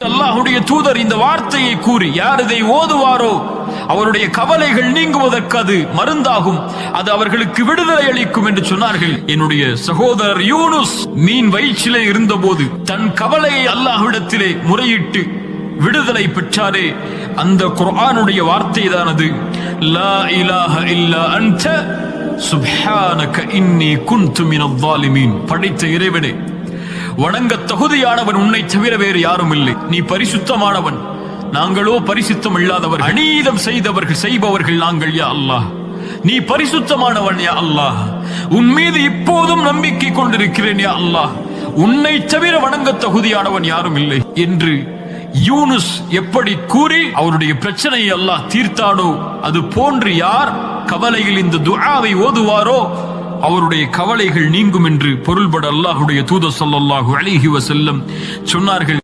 அல்லாஹ்வுடைய தூதர் இந்த வார்த்தையை கூறி யார் இதை ஓதுவாரோ அவருடைய கவலைகள் நீங்குவதற்கு அது மருந்தாகும், அது அவர்களுக்கு விடுதலை அளிக்கும் என்று சொன்னார்கள். என்னுடைய சகோதரர் யூனுஸ் மீன் வயிற்றிலே இருந்தபோது தன் கவலையை அல்லாஹ்விடத்திலே முறையிட்டு விடுதலை பெற்றாரே, அந்த குர்ஆனுடைய வார்த்தை தான் அது. லா இலாஹ இல்லா அன்த சுப்ஹானக இன்னி குன்து மினல் ஸாலிமீன். படைத்த இறைவனே, வணங்க தகுதியானவன் உன்னை தவிர வேறு யாரும் இல்லை. நீ பரிசுத்தமானவன், நாங்களோ பரிசுத்தம் இல்லாதவர், அநீதம் செய்பவர்கள் நாங்கள். யா அல்லாஹ், நீ பரிசுத்தமானவன். யா அல்லாஹ், உன் மீது இப்போதும் நம்பிக்கை கொண்டிருக்கிறேன். யா அல்லாஹ், உன்னை தவிர வணங்க தகுதியானவன் யாரும் இல்லை என்று யூனுஸ் எப்படி கூறி அவருடைய பிரச்சனையை அல்லாஹ் தீர்த்தானோ, அது போன்று யார் கவலையில் இந்த துஆவை ஓதுவாரோ அவருடைய கவலைகள் நீங்கும் என்று பொருள்பட அல்லாஹ்வுடைய தூதர் ஸல்லல்லாஹு அலைஹி வஸல்லம் சொன்னார்கள்.